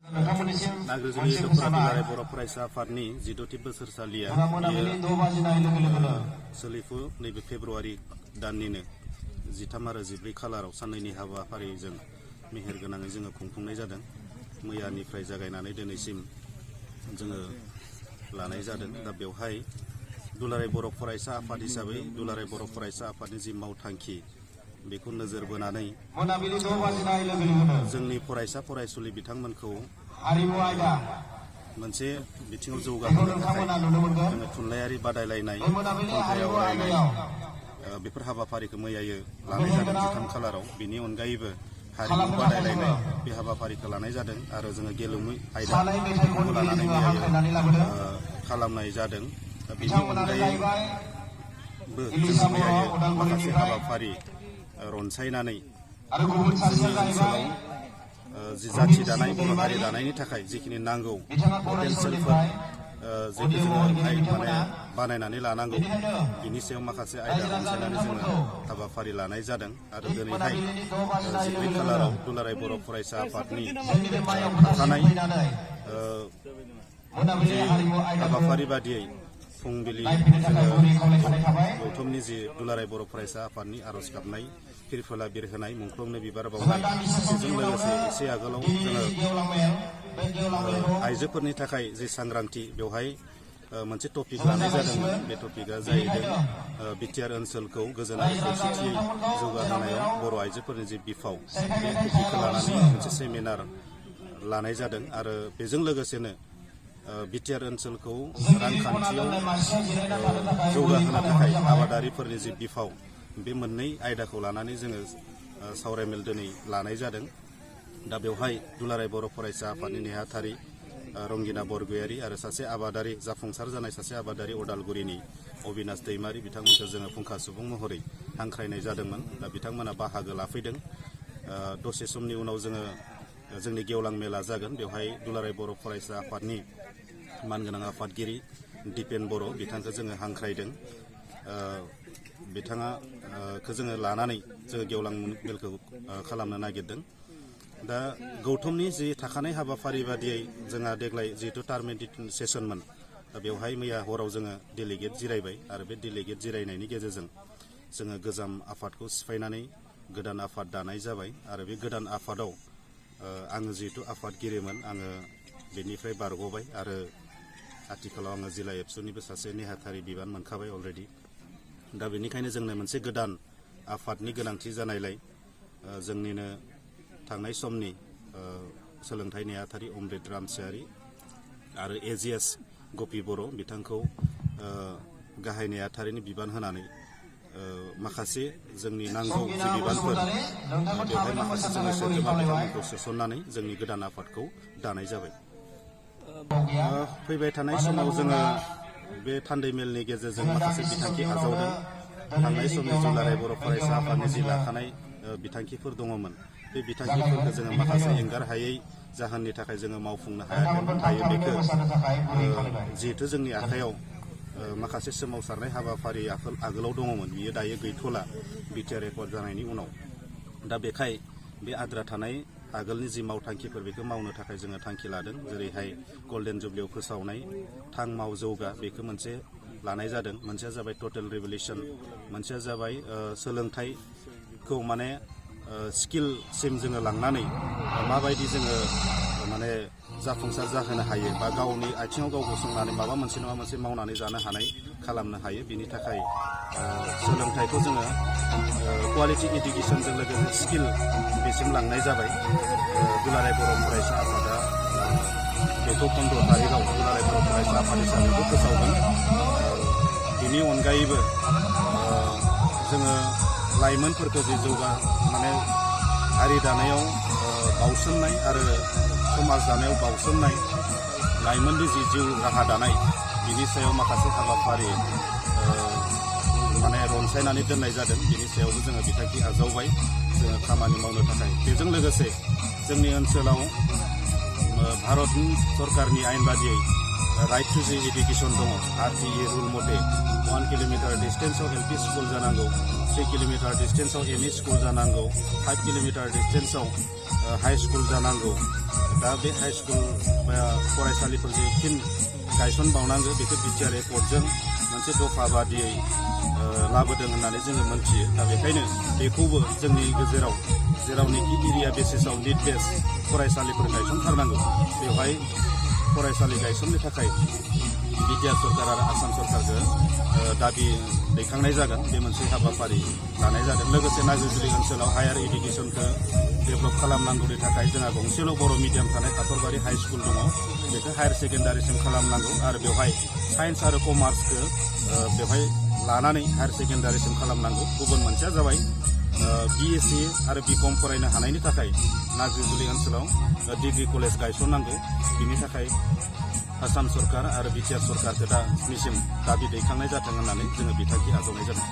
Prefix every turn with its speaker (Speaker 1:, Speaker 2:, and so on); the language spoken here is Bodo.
Speaker 1: नाग्रिजुलि दख'रा दुलाराय बर' फरायसा आफादनि 16थि बोसोरसालिया सोलिफु नैबे फेब्रुवारि दाननिनो 13 आरो 14 खालाराव साननैनि हाबाफारिजों मेहेरगोनाङै जोङो खुंफुंनाय जादों। मैयानिफ्राय जागायनानै दिनैसिम जोङो लानाय जादों। दा बेवहाय दुलाराय बर' फरायसा आफाद हिसाबै दुलाराय बर' फरायसा आफादनि जि मावथांखि बेखौ नोजोर बोनानै जोंनि फरायसा फरायसुलि बिथांमोनखौ मोनसे बिथिङाव जौगाहोनो थाखाय जोङो थुनलाइयारि बादायलायनाय, खन्थाइ आवरायनाय बेफोर हाबाफारिखौ मैयायो लानाय जादों 13 खालाराव। बेनि अनगायैबो हारिमु बादायलायनाय बे हाबाफारिखौ लानाय जादों आरो जोङो गेलेमु आयदाखौ लानानै मैयायो खालामनाय जादों। बेनि अनगायैबो जोङो मैयायो माखासे हाबाफारि रनसायनानै जोंनि ओनसोलाव जि जाथि दानाय बर' हारि दानायनि थाखाय जिखिनि नांगौ पटेन्सियेलफोर जेखौ जोङो माने बानायनानै लानांगौ बिनि सायाव माखासे आयदा रनसायनानै जोङो हाबाफारि लानाय जादों। आरो दिनैहाय 14 खालाराव दुलाराय बर' फरायसा आफादनि थाखानाय हाबाफारि बादियै फुंबिलि गौथुमनि जि दुलाराय बर' फरायसा आफादनि आर'ज गाबनाय, फिरफिला बिरहोनाय, मुंख्लंनो बिबार बावनाय, बेजों लोगोसे एसे आगोलाव जोङो आइजोफोरनि थाखाय जि सांग्रांथि बेवहाय मोनसे टपिक लानाय जादोंमोन। बे टपिकआ जाहैदों बिटिआर ओनसोलखौ गोजोन आरो खौसेथियै जौगाहोनायाव बर' आइजोफोरनि जि बिफाव, बे टपिकखौ लानानै मोनसे सेमिनार लानाय जादों। आरो बेजों लोगोसेनो बिटिआर ओनसोलखौ रांखान्थियाव जौगाहोनो थाखाय आबादारिफोरनि जि बिफाव, बे मोननै आयदाखौ लानानै जोङो सावरायमेल दिनै लानाय जादों। दा बेवहाय दुलाराय बर' फरायसा आफादनि नेहाथारि रंगिना बरगयारि आरो सासे आबादारि, जाफुंसार जानाय सासे आबादारि अदालगुरिनि अबिनाश दैमारि बिथांमोनखौ जोङो फुंखा सुबुं महरै हांख्रायनाय जादोंमोन। दा बिथांमोना बाहागो लाफैदों। दसे समनि उनाव जोङो जोंनि गेवलां मेला जागोन। बेवहाय दुलाराय बर' फरायसा आफादनि मानगोनां आफादगिरि दिपेन बर' बिथांखौ जोङो हांख्रायदों। बिथाङाखौ जोङो लानानै जोङो गेवलां मेलखौ खालामनो नागिरदों। दा गौथुमनि जि थाखानाय हाबाफारि बादियै जोंहा देग्लाय जिहेतु टार्मिनेटिं सेसनमोन, दा बेवहाय मैया हराव जोङो डेलिगेट जिरायबाय आरो बे डेलिगेट जिरायनायनि गेजेरजों जोङो गोजाम आफादखौ सिफायनानै गोदान आफाद दानाय जाबाय। आरो बे गोदान आफादाव आङो जिहेतु आफादगिरिमोन, आङो बेनिफ्राय बारग'बाय आरो आथिखालाव आङो जिल्ला एबसुनिबो सासे नेहाथारि बिबान मोनखाबाय अलरेडि। दा बेनिखायनो जोंनो मोनसे गोदान आफादनि गोनांथि जानायलाय जोंनिनो थांनाय समनि सोलोंथाइ नेहाथारि अमृत रामसियारि आरो एजिएस गपि बर' बिथांखौ गाहाय नेहाथारिनि बिबान होनानै माखासे जोंनि नांगौ जि बिबानफोर बेवहाय माखासे जोंनि सोद्रोमा बिथांमोनखौ सोसननानै जोंनि गोदान आफादखौ दानाय जाबाय। फैबाय थानाय समाव जोङो बे थान्दै मेलनि गेजेरजों माखासे बिथांखि आजावदों। थांनाय समनि दुलाराय बर' फरायसा आफादनि जि लाखानाय बिथांखिफोर दङमोन, बे बिथांखिफोरखौ जोङो माखासे एंगार हायै जाहोननि थाखाय जोङो मावफुंनो हायाखैमोन। दायो बेखौ जिहेथु जोंनि आखायाव माखासे सोमावसारनाय हाबाफारि आगोलाव दङमोन, बियो दायो गैथ'ला बिटिआर रेकर्ड जानायनि उनाव। दा बेखाय बे आद्रा थानाय आगोलनि जि मावथांखिफोर बेखौ मावनो थाखाय जोङो थांखि लादों। जेरैहाय गल्डेन जुबलियाव फोसावनाय थां माव जौगा बेखौ मोनसे लानाय जादों। मोनसेया जाबाय टटेल रिभलिउसन, मोनसेया जाबाय सोलोंथाइखौ माने स्किलसिम जोङो लांनानै माबायदि जोङो माने जाफुंसार जाहोनो हायो बा गावनि आथिङाव गाव गसंनानै माबा मोनसे नङा मोनसे मावनानै जानो हानाय खालामनो हायो। बिनि थाखाय सोलोंथाइखौ जोङो क्वालिटि इडुकेसनजों लोगोसे स्किल बेसिम लांनाय जाबाय। दुलाराय बर' फरायसा आफादा बेखौ 15 तारिखआव दुलाराय बर' फरायसा आफाद हिसाबैबो फोसावगोन। बिनि अनगायैबो जोङो लाइमोनफोरखौ जि माने हारि दानायाव बाउसोमनाय आरो समाज दानायाव बाउसोमनाय लाइमोननि जि जिउ राहा दानाय, बिनि सायाव माखासे हाबाफारि माने रनसायनानै दोननाय जादों। बिनि सायावबो जोङो बिथांखि आजावबाय जोङो खामानि मावनो थाखाय। बेजों लोगोसे जोंनि ओनसोलाव भारत सरकारनि आयेन बादियै राइट टु जि एडुकेसन दङ। RTE रुल मथे 1 किलोमिटार डिस्टेन्सआव LP स्कुल जानांगौ, 3 किलोमिटार डिस्टेन्सआव ME स्कुल जानांगौ, 5 किलोमिटार डिस्टेन्सआव हाइ स्कुल जानांगौ। दा बे हाइ स्कुल फरायसालिफोरखौ फिन गायसनबावनांगौ बेखौ बिटिआर एकर्डजों मोनसे दफा बादियै लाबोदों होननानै जोङो मोनथियो। दा बेखायनो बेखौबो जोंनि गेजेराव जेरावनोखि एरिया बेसिसाव निड बेस फरायसालिफोर गायसनथारनांगौ बेवहाय फरायसालि गायसननो थाखाय बिटिआर सरकार आरो आसाम सरकारखौ दाबि दैखांनाय जागोन। बे मोनसे हाबाफारि लानाय जादों। लोगोसे नाग्रिजुलि ओनसोलाव हायार इडुकेसनखौ डेभेलप खालामनांगौनि थाखाय जोंहा गंसेल' बर' मिडियाम थानाय काथरबारि हाइ स्कुल दङ। बेखौ हायार सेकेन्डारिसिम खालामनांगौ आरो बेवहाय साइन्स आरो कमार्सखौ बेवहाय लानानै हायार सेकेन्डारिसिम खालामनांगौ। गुबुन मोनसेया जाबाय बिएससि आरो बिकम फरायनो हानायनि थाखाय नाग्रिजुलि ओनसोलाव डिग्रि कलेज गायसननांगौ। बिनि थाखाय आसाम सरकार आरो बिटिआर सरकारखौ दासिम दाबि दैखांनाय जाथों होननानै जोङो बिथांखि आजावनाय जादों।